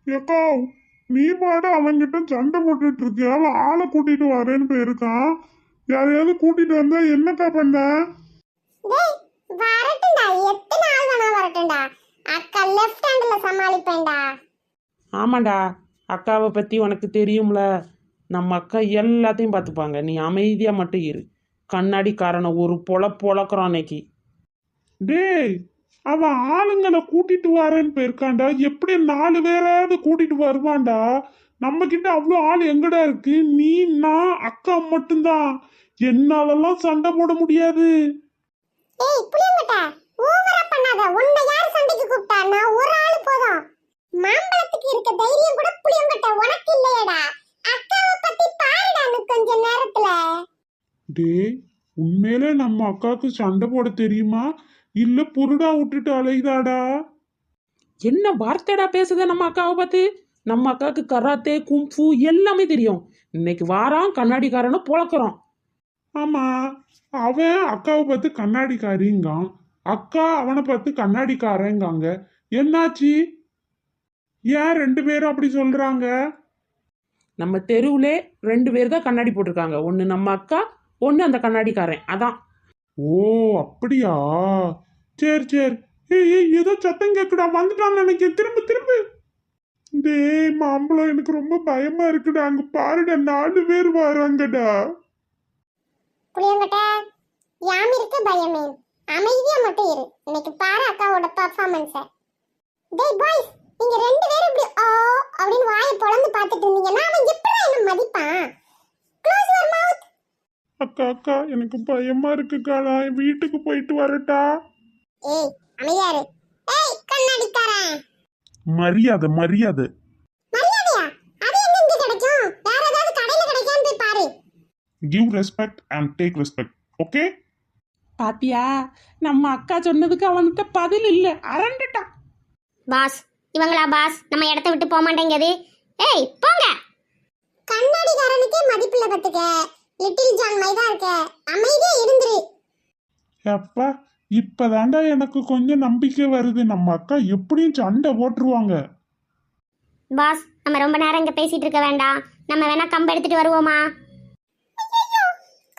ஏக்கா, நீ பாட அவன்கிட்ட சண்டை போட்டுட்டு இருக்கியா? அவன் ஆளை கூட்டிட்டு வரேன்னு போயிருக்கான். யாரையாவது கூட்டிட்டு வந்தா என்னக்கா பண்ண? டேய் வரட்டும்டா, எத்தனை ஆள் வேணா வரட்டும்டா. அக்கா லெஃப்ட் ஹேண்ட்ல சமாளிப்பேன்டா. ஆமாண்டா, அக்காவை பற்றி உனக்கு தெரியும்ல. நம்ம அக்கா எல்லாத்தையும் பார்த்துப்பாங்க. நீ அமைதியாக மட்டும் இரு. கண்ணாடிக்காரனை ஒரு பொழக்கிறான் அன்னைக்கு. டேய், அவன் ஆளுங்களை கூட்டிட்டு வரேன்னு போயிருக்கான்டா. எப்படி 4 பேராவது கூட்டிட்டு வருவான்டா? நம்ம கிட்ட அவ்வளோ ஆள் எங்கடா இருக்கு? நீ, நான், அக்கா மட்டும்தான். என்னாலலாம் சண்டை போட முடியாது. ஏய் புளியங்கட்ட, ஓவரா பண்ணாத. உன்னை யார் சண்டைக்கு கூப்பிட்டா? நான் ஒரு ஆள் போதும். மாம்பழத்துக்கு இருக்க தைரியம் கூட புளியங்கட்ட உனக்கு இல்லையடா. அக்காவை பத்தி பாருடா இன்னும் கொஞ்ச நேரத்துல. டேய், உண்மையிலே நம்ம அக்காவுக்கு சண்டை போட தெரியுமா? இல்ல புருடா விட்டுட்டு அலைதாடா? என்ன வார்த்தைடா பேசுத நம்ம அக்காவை பார்த்து? நம்ம அக்காவுக்கு கராத்தே கும்ஃபு எல்லாமே தெரியும். இன்னைக்கு வாரான் கண்ணாடிக்காரனை பொழக்கிறான். ஆமா, அவன் அக்காவை பார்த்து கண்ணாடிக்காரிங்கான், அக்கா அவனை பார்த்து கண்ணாடிக்காரங்காங்க. என்னாச்சு? ஏன் 2 பேரும் அப்படி சொல்றாங்க? நம்ம தெருவுலே 2 பேர் தான் கண்ணாடி போட்டிருக்காங்க. ஒன்று நம்ம அக்கா, ஒன்று அந்த கண்ணாடிக்காரன். அதான். ஓ, அப்படியா? சரி சரி. ஏய் ஏய், ஏதோ சத்தம் கேக்குடா. வந்துட்டான்னு நினைக்கிறேன். திரும்ப திரும்ப. டேய் மாம்பழம், எனக்கு ரொம்ப பயமா இருக்குடா. அங்க பாருடா, 4 பேர் வராங்கடா. புளியங்கட்ட, யாமிருக்கு பயமே. அமைதியா மட்டும் இரு. இன்னைக்கு பாரு அக்காவோட பெர்ஃபார்மன்ஸ. டேய் பாய்ஸ், நீங்க 2 பேரும் இப்படி ஆ அப்படின்னு வாயை பொளந்து பார்த்துட்டு இருந்தீங்கன்னா அவன் எப்படி என்ன மதிப்பான்? Close your mouth. அக்கா அக்கா, எனக்கு பயமா இருக்குக்கா. நான் வீட்டுக்கு போயிட்டு வரட்டா? ஏய் அமைதியா இரு. ஏய் கண்ணாடிக்காரன். மரியாதை மரியாதை. மரியாதையா? அது எங்க இங்க கிடைக்கும்? வேற ஏதாவது கடையில கிடைக்கான்னு போய் பாரு. Give respect and take respect. Okay? பாத்தியா, நம்ம அக்கா சொன்னதுக்கு அவன்கிட்ட பதில் இல்லை. அரண்டுட்டான். பாஸ், இவங்களா பாஸ்? நம்ம இடத்த விட்டு போக மாட்டேங்குது. ஏய் போங்க. கண்ணாடிக்காரனுக்கே மதிப்பில்ல பத்துக்க. லிட்டில் ஜான் மைதா இருக்க. அமைதியா இருந்துரு. அப்பா, இப்பதாண்டா எனக்கு கொஞ்சம் நம்பிக்கை வருது. நம்ம அக்கா எப்படியும் சண்டை போட்டுருவாங்க. பாஸ், நம்ம ரொம்ப நேரம் இங்க பேசிட்டு இருக்க வேண்டாம். நம்ம வேணா கம்பு எடுத்துட்டு வருவோமா? ஐயோ,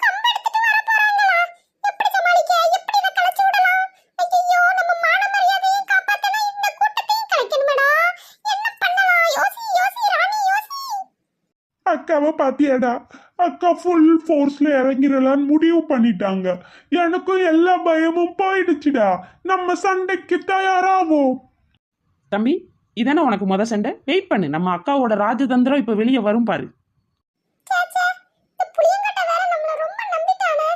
கம்பு எடுத்துட்டு வர போறாங்களா? எப்படி சமாளிக்க? எப்படி இத கலச்சு விடலாம்? ஐயோ, நம்ம மான மரியாதையை காப்பாத்தனா இந்த கூட்டத்தையும் கலைக்கணுமேடா. என்ன பண்ணலாம்? யோசி யோசி ராணி யோசி. அக்காவை பாத்தியாடா? அக்கா ஃபுல் ஃபோர்ஸ்ல இறங்கிடலான்னு முடிவு பண்ணிட்டாங்க. எனக்கும் எல்லா பயமும் போயிடுச்சுடா. நம்ம சண்டைக்கு தயாராவோம். தம்பி, இதானே உனக்கு முத சண்டை. வெயிட் பண்ணு, நம்ம அக்காவோட ராஜதந்திரம் இப்போ வெளியே வரும் பாரு. சாச்சா, இந்த புளியங்கட்ட வேற நம்மள ரொம்ப நம்பிட்டானே.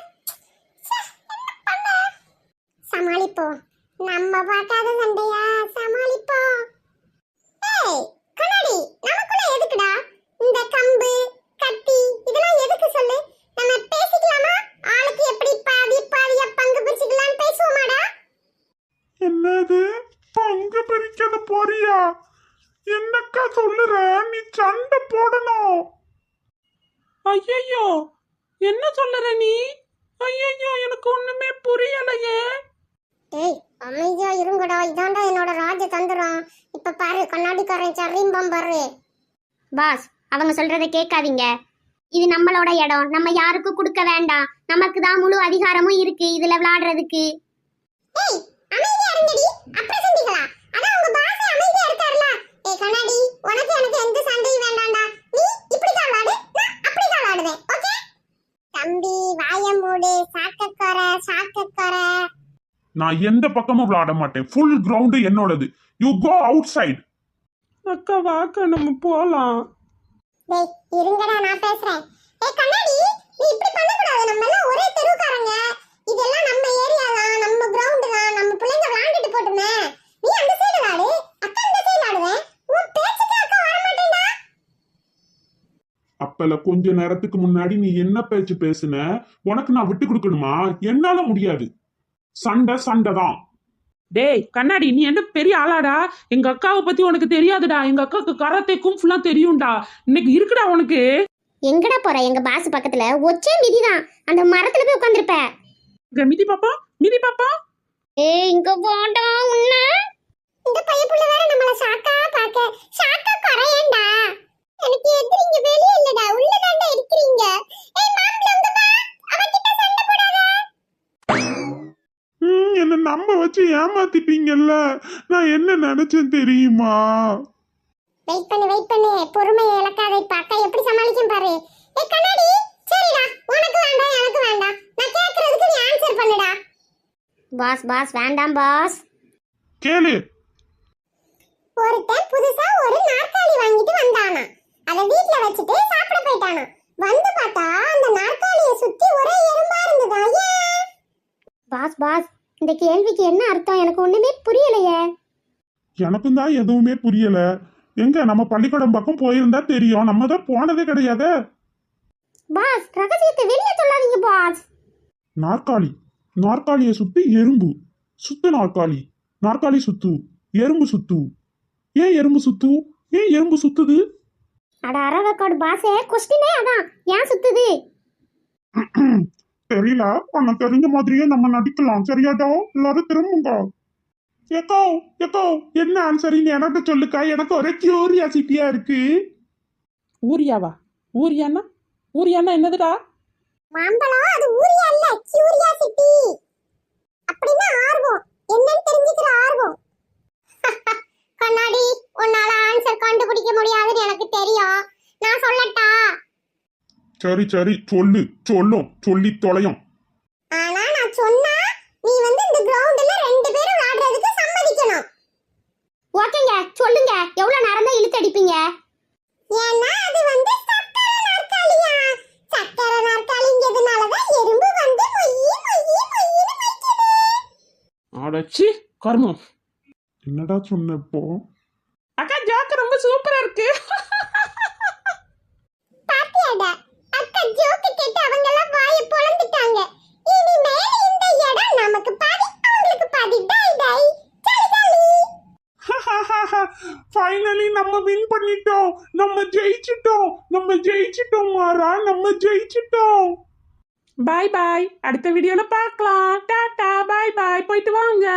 என்ன பண்ண? சமாளிப்போம். நம்ம பார்க்காத சண்டையா? சமாளிப்போம். ஏய் கண்ணாடி, நமக்குள்ள எதுக்குடா இந்த கம்பு கத்தி இதெல்லாம்? எதுக்கு சொல்லு? நம்ம பேசிக்கலாமா? ஆளுக்கு எப்படி பாதி பாதியா பங்கு பிரிச்சுக்கலாம்னு பேசுவோமாடா? என்னது? பங்கு பிரிக்காத போறியா? என்னக்கா சொல்லுற? நீ சண்டை போடணும். ஐயோ, என்ன சொல்லுற நீ? ஐயோ, எனக்கு ஒண்ணுமே புரியலையே. டேய் அமைதியா இருங்கடா. இதாண்டா என்னோட ராஜதந்திரம். இப்ப பாரு கண்ணாடிக்காரன் சரிம்பம் பாரு. பாஸ், அவங்க சொல்றதை கேட்காதீங்க. இது நம்மளோட இடம். நம்ம யாருக்கும் கொடுக்க வேண்டாம். நமக்கு தான் முழு அதிகாரமும் இருக்கு இதுல விளையாடுறதுக்கு. ஏய் அமைதியா இருங்கடி. அப்புறம் சந்திக்கலாம். அதான் உங்க பாஸ் அமைதியா இருக்கார்ல. ஏய் கண்ணாடி, உனக்கு எனக்கு எந்த சண்டையும் வேண்டாம்டா. நீ இப்படி தான் விளையாடு, நான் அப்படி தான் விளையாடுவேன். ஓகே? தம்பி வாய மூடு. சாக்கக்கோர. நான் எந்த பக்கமும் விளையாட மாட்டேன். ஃபுல் கிரவுண்ட் என்னோடது. You go outside. அக்கா வாக்க, நம்ம போலாம். டேய் இருங்கடா, நான் பேசுறேன். ஏய் கண்ணாடி, நீ இப்படி பண்ண கூடாது. நம்ம எல்லாம் ஒரே தெருக்காரங்க. இதெல்லாம் நம்ம ஏரியா தான், நம்ம கிரவுண்ட் தான். நம்ம பிள்ளைங்க விளையாண்டுட்டு போட்டுமே. நீ அந்த சைடு விளையாடு, அக்கா இந்த சைடு விளையாடுவேன். உன் பேச்சுக்கு அக்கா வர மாட்டேன்டா. அப்பல கொஞ்ச நேரத்துக்கு முன்னாடி நீ என்ன பேச்சு பேசுன? உனக்கு நான் விட்டு கொடுக்கணுமா? என்னால முடியாது. சண்டை சண்டை தான். டேய் கண்ணாடி, நீ என்ன பெரிய ஆளாடா? எங்க அக்காவை பத்தி உனக்கு தெரியாதுடா. எங்க அக்காவுக்கு கராத்தே கும்ஃபுலாம் தெரியும்டா. இன்னைக்கு இருக்குடா உனக்கு. எங்கடா போற? எங்க பாஸ் பக்கத்துல ஒச்சே மிதிதான். அந்த மரத்துல போய் உட்கார்ந்திருப்ப. இங்க மிதி பாப்பா. ஏய் இங்க போடா உன்ன. இந்த பையப்புள்ள வேற நம்மள சாக்கா பாக்க. சாக்கா வச்சு ஏமாத்திட்டீங்கல்ல. நான் என்ன நினைச்சேன் தெரியுமா? வெயிட் பண்ணு பொறுமையை இழக்காத. இப்ப அக்கா எப்படி சமாளிக்கும் பாரு. ஏய் கண்ணாடி, சரிடா, உனக்கு வேண்டாம் எனக்கு வேண்டாம், நான் கேக்குறதுக்கு நீ ஆன்சர் பண்ணுடா. பாஸ் பாஸ் வேண்டாம் பாஸ். கேளு. ஒருத்தன் புதுசா ஒரு நாற்காலி வாங்கிட்டு வந்தானா. அத வீட்ல வச்சுட்டு சாப்பிட போயிட்டானா. வந்து பார்த்தா அந்த நாற்காலியை சுத்தி ஒரே எறும்பா இருந்ததா. ஏன்? பாஸ் பாஸ் இந்த கேள்விக்கு என்ன அர்த்தம் எனக்கு ஒண்ணுமே புரியலையே. எனக்கும் தான் எதுவுமே புரியல. எங்க நம்ம பள்ளிக்கூடம் பக்கம் போயிருந்தா தெரியும். நம்ம தான் போனதே கிடையாது. பாஸ் ரகசியத்தை வெளியே சொல்லாதீங்க பாஸ். நாற்காலி, நாற்காலியை சுத்தி எறும்பு. சுத்து நாற்காலி, நாற்காலி சுத்து, எறும்பு சுத்து. ஏன் எறும்பு சுத்து? ஏன் எறும்பு சுத்துது? அட அரவக்கோடு பாஸே, கொஸ்டினே அதான், ஏன் சுத்துது? தெரியல. உன்னை தெரிஞ்ச மாதிரியே நம்ம நடிக்கலாம். சரியாடா? எல்லாரும் திரும்புங்க. எக்கோ எக்கோ, என்ன ஆன்சரின்னு எனக்கு சொல்லுக்கா. எனக்கு ஒரே கியூரியாசிட்டியா இருக்கு. ஊரியாவா? ஊரியானா? ஊரியானா என்னதுடா? மாம்பழம் அது ஊரியா இல்ல, கியூரியாசிட்டி. அப்படின்னா ஆர்வம், என்னன்னு தெரிஞ்சுக்கிற ஆர்வம். கண்ணாடி, உன்னால ஆன்சர் கண்டுபிடிக்க முடியாதுன்னு எனக்கு தெரியும். நான் சொல்லட்டா? சரி சரி சொல்லு. சொல்லி தொலையும். ஆனா நான் சொன்னா நீ வந்து இந்த கிரவுண்ட்ல ரெண்டு பேரும் விளையாடுறதுக்கு சம்மதிக்கணும். ஓகேங்க சொல்லுங்க, எவ்வளவு நேரம் தான் இழுத்து அடிப்பீங்க? ஏன்னா அது வந்து சக்கர நாற்காலியா. சக்கர நாற்காலிங்கிறதுனாலதான் எறும்பு வந்து மொய்யின்னு மொய்க்குது. அடச்சி கர்மம். என்னடா சொன்ன இப்போ? அக்கா ஜோக்கு ரொம்ப சூப்பரா இருக்கு. பாத்தியாடா, அக்கா ஜோக்கு கேட்டு அவங்க எல்லாம் வாயை பொளந்துட்டாங்க. இனிமேல் இந்த இடம் நமக்கு பாதி, அவங்களுக்கு பாதி. Tie tie jolly jolly. Finally நம்ம வின் பண்ணிட்டோம். நம்ம ஜெயிச்சிட்டோம் மாறா. நம்ம ஜெயிச்சிட்டோம். பாய் பாய், அடுத்த வீடியோல பார்க்கலாம். டாடா பாய் பாய், போயிட்டு வாங்க.